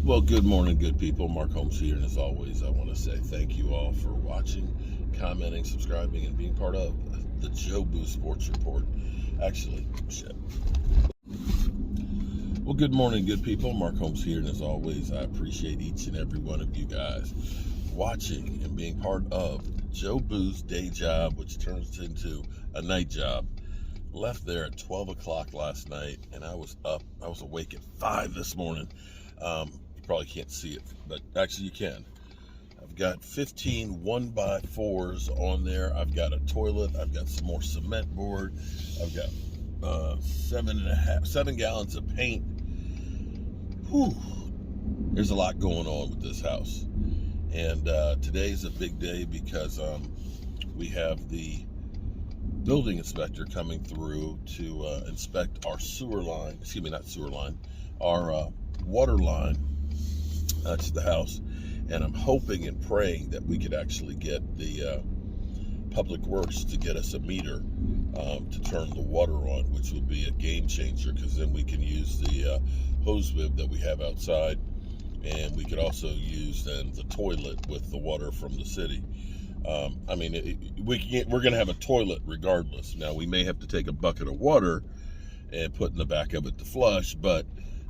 Well, good morning, good people. Mark Holmes here, and as always, I want to say thank you all for watching, commenting, subscribing, and being part of the Joe Boo Sports Report. Actually, shit. Well, good morning, good people. Mark Holmes here, and as always, I appreciate each and every one of you guys watching and being part of Joe Boo's day job, which turns into a night job. Left there at 12 o'clock last night, and I was awake at 5 this morning. You probably can't see it, but actually you can. I've got 15 1x4s on there. I've got a toilet. I've got some more cement board. I've got 7 gallons of paint. Whew. There's a lot going on with this house. And today's a big day because we have the building inspector coming through to inspect our sewer line. Excuse me, not sewer line. Our water line to the house. And I'm hoping and praying that we could actually get the Public Works to get us a meter to turn the water on, which would be a game changer, because then we can use the hose bib that we have outside, and we could also use then the toilet with the water from the city. We're going to have a toilet regardless. Now, we may have to take a bucket of water and put in the back of it to flush, but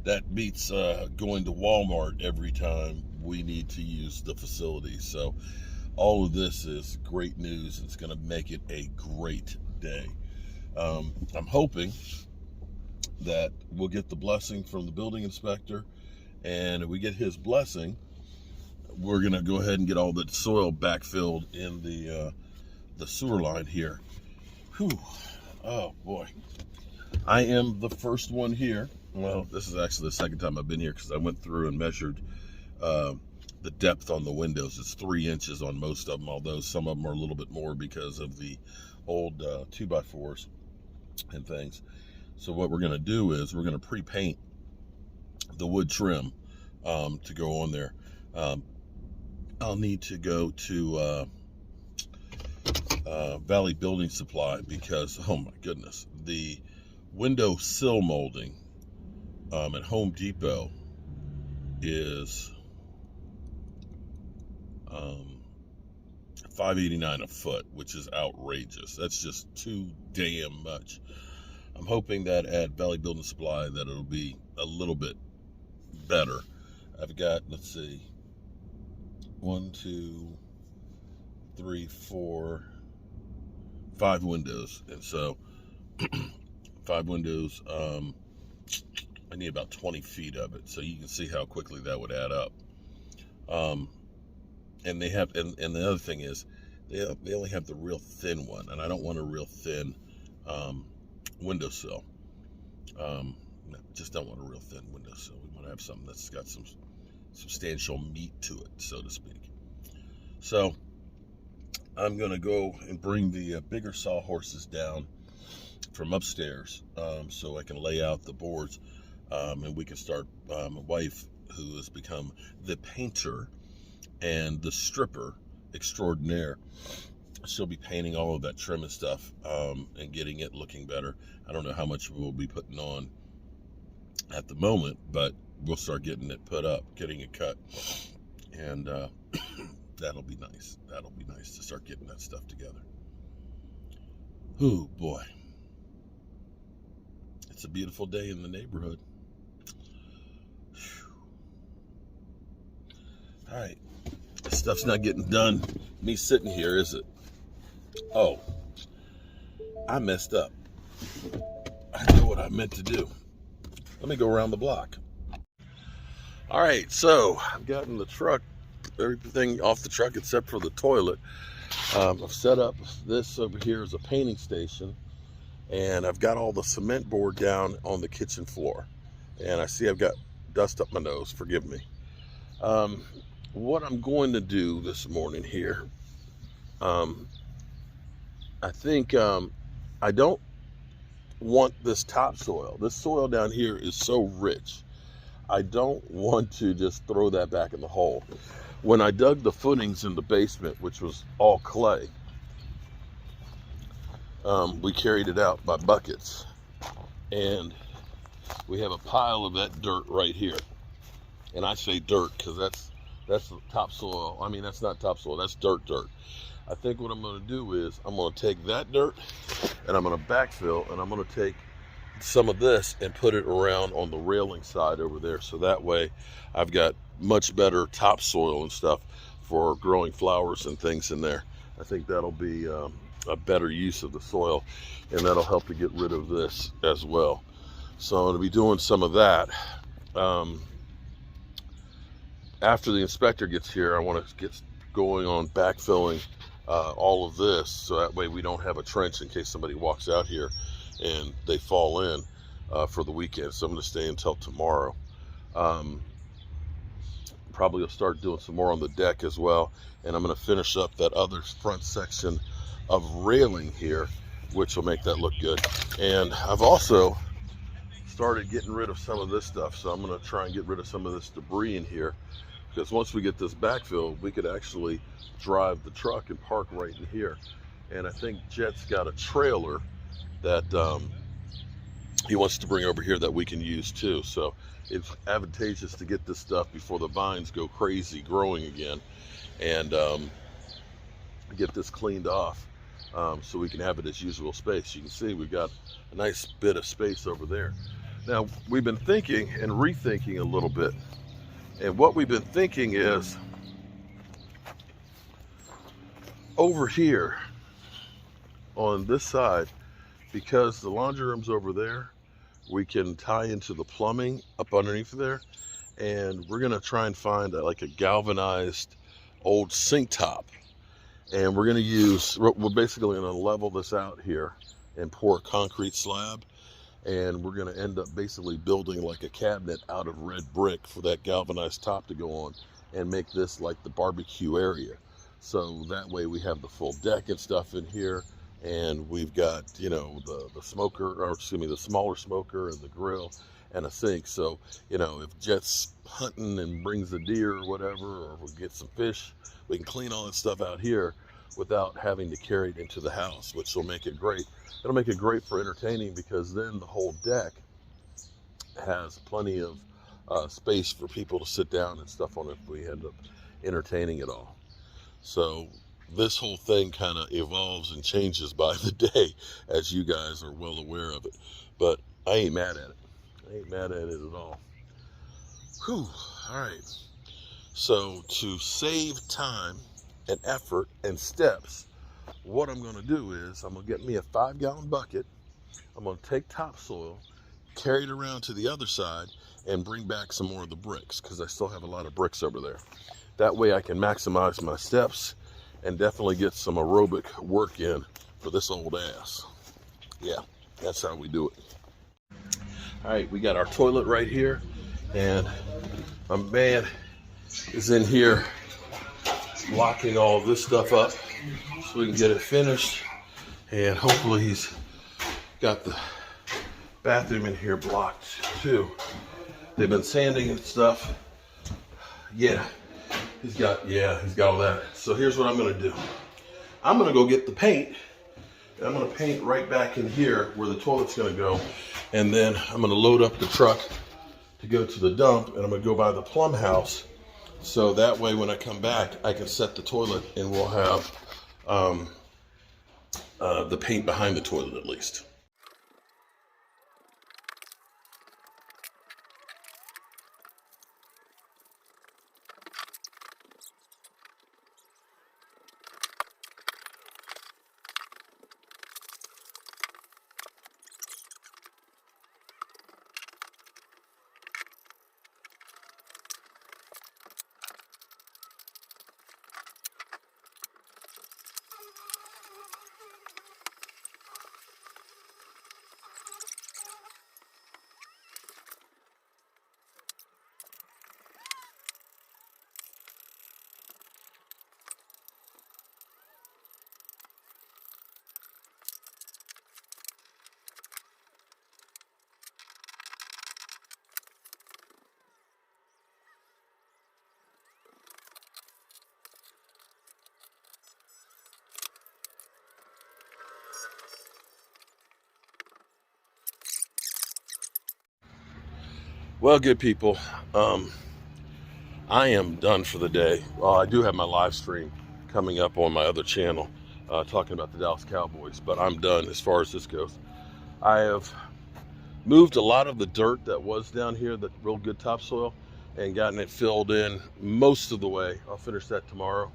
that beats going to Walmart every time we need to use the facility. So all of this is great news. It's going to make it a great day. I'm hoping that we'll get the blessing from the building inspector, and if we get his blessing, we're going to go ahead and get all the soil backfilled in the sewer line here. Whew. Oh boy. I am the first one here. Well, this is actually the second time I've been here, because I went through and measured the depth on the windows. It's 3 inches on most of them, although some of them are a little bit more because of the old 2x4s and things. So what we're going to do is we're going to pre-paint the wood trim to go on there. I'll need to go to Valley Building Supply, because, oh my goodness, the window sill molding at Home Depot is $5.89 a foot, which is outrageous. That's just too damn much. I'm hoping that at Valley Building Supply that it'll be a little bit better. I've got, let's see, 1, 2, 3, 4, 5 windows, and so 5 windows. I need about 20 feet of it, so you can see how quickly that would add up. And they have, and the other thing is, they only have the real thin one, and I don't want a real thin windowsill. Just don't want a real thin windowsill. We want to have something that's got some substantial meat to it, so to speak. So I'm going to go and bring the bigger sawhorses down from upstairs, so I can lay out the boards, and we can start. My wife, who has become the painter and the stripper extraordinaire, she'll be painting all of that trim and stuff, and getting it looking better. I don't know how much we'll be putting on at the moment, but we'll start getting it put up, getting it cut, and that'll be nice. That'll be nice to start getting that stuff together. Oh boy, it's a beautiful day in the neighborhood. All right, this stuff's not getting done. Me sitting here, is it? Oh, I messed up. I know what I meant to do. Let me go around the block. All right, so I've gotten the truck, everything off the truck except for the toilet. I've set up this over here as a painting station, and I've got all the cement board down on the kitchen floor. And I see I've got dust up my nose, forgive me. What I'm going to do this morning here, I think I don't want this topsoil. This soil down here is so rich. I don't want to just throw that back in the hole. When I dug the footings in the basement, which was all clay, we carried it out by buckets, and we have a pile of that dirt right here. And I say dirt because that's topsoil. I mean, that's not topsoil, that's dirt. I think what I'm going to do is I'm going to take that dirt and I'm going to backfill, and I'm going to take some of this and put it around on the railing side over there, so that way I've got much better topsoil and stuff for growing flowers and things in there. I think that'll be a better use of the soil, and that'll help to get rid of this as well. So I'm going to be doing some of that. After the inspector gets here, I want to get going on backfilling all of this, so that way we don't have a trench in case somebody walks out here and they fall in for the weekend. So I'm going to stay until tomorrow. Probably will start doing some more on the deck as well, and I'm going to finish up that other front section of railing here, which will make that look good. And I've also started getting rid of some of this stuff, so I'm going to try and get rid of some of this debris in here, because once we get this backfilled, we could actually drive the truck and park right in here. And I think Jet's got a trailer that he wants to bring over here that we can use too. So it's advantageous to get this stuff before the vines go crazy growing again, and get this cleaned off so we can have it as usable space. You can see we've got a nice bit of space over there. Now, we've been thinking and rethinking a little bit, and what we've been thinking is over here on this side, because the laundry room's over there, we can tie into the plumbing up underneath there, and we're gonna try and find like a galvanized old sink top, and we're basically gonna level this out here and pour a concrete slab, and we're gonna end up basically building like a cabinet out of red brick for that galvanized top to go on, and make this like the barbecue area. So that way we have the full deck and stuff in here, and we've got, you know, the smoker, or excuse me, the smaller smoker and the grill and a sink. So, you know, if Jet's hunting and brings a deer or whatever, or we get some fish, we can clean all that stuff out here without having to carry it into the house, which will make it great. It'll make it great for entertaining, because then the whole deck has plenty of space for people to sit down and stuff on if we end up entertaining it all. So this whole thing kind of evolves and changes by the day, as you guys are well aware of it. But I ain't mad at it. I ain't mad at it at all. Whew. All right. So to save time and effort and steps, what I'm going to do is I'm going to get me a 5-gallon bucket. I'm going to take topsoil, carry it around to the other side, and bring back some more of the bricks, because I still have a lot of bricks over there. That way I can maximize my steps and definitely get some aerobic work in for this old ass. Yeah, that's how we do it. All right, we got our toilet right here, and my man is in here locking all of this stuff up so we can get it finished, and hopefully he's got the bathroom in here blocked too. They've been sanding and stuff. Yeah. He's got all that. So here's what I'm gonna do. I'm gonna go get the paint, and I'm gonna paint right back in here where the toilet's gonna go. And then I'm gonna load up the truck to go to the dump, and I'm gonna go by the plumb house. So that way when I come back, I can set the toilet, and we'll have the paint behind the toilet at least. Well, good people, I am done for the day. Well, I do have my live stream coming up on my other channel talking about the Dallas Cowboys, but I'm done as far as this goes. I have moved a lot of the dirt that was down here, the real good topsoil, and gotten it filled in most of the way. I'll finish that tomorrow.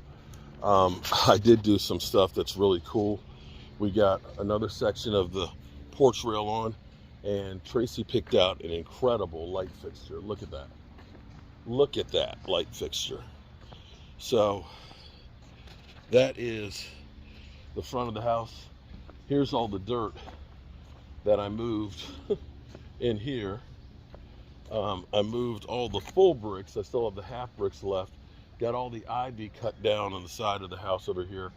I did do some stuff that's really cool. We got another section of the porch rail on, and Tracy picked out an incredible light fixture. Look at that. Look at that light fixture. So that is the front of the house. Here's all the dirt that I moved in here. I moved all the full bricks. I still have the half bricks left. Got all the ivy cut down on the side of the house over here,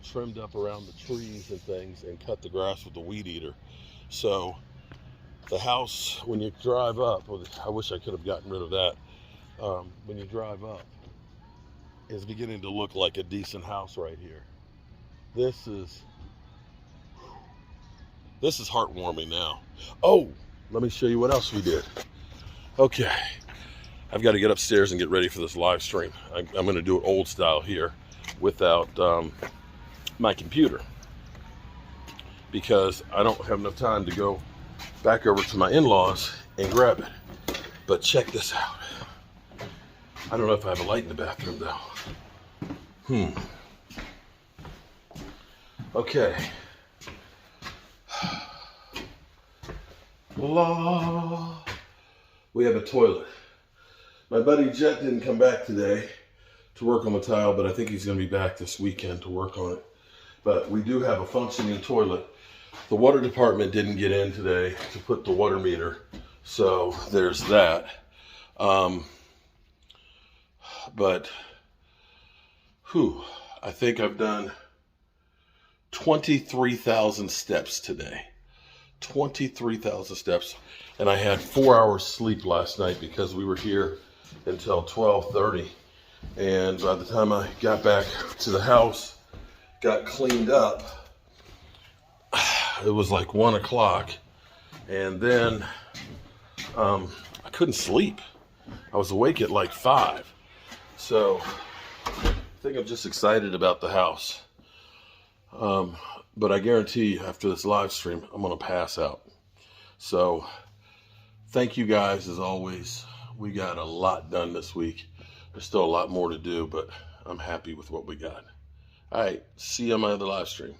trimmed up around the trees and things, and cut the grass with the weed eater. So the house, when you drive up, I wish I could have gotten rid of that. When you drive up, is beginning to look like a decent house right here. This is heartwarming now. Oh, let me show you what else we did. Okay, I've got to get upstairs and get ready for this live stream. I'm going to do it old style here without my computer, because I don't have enough time to go back over to my in-laws and grab it. But check this out. I don't know if I have a light in the bathroom though. Okay. La. We have a toilet. My buddy Jet didn't come back today to work on the tile, but I think he's going to be back this weekend to work on it. But we do have a functioning toilet. The water department didn't get in today to put the water meter, so there's that. But I think I've done 23,000 steps today. 23,000 steps. And I had 4 hours sleep last night because we were here until 12:30. And by the time I got back to the house, got cleaned up, it was like 1 o'clock. And then I couldn't sleep. I was awake at like 5. So I think I'm just excited about the house. But I guarantee you, after this live stream, I'm going to pass out. So thank you guys as always. We got a lot done this week. There's still a lot more to do, but I'm happy with what we got. All right, see you on my other live stream.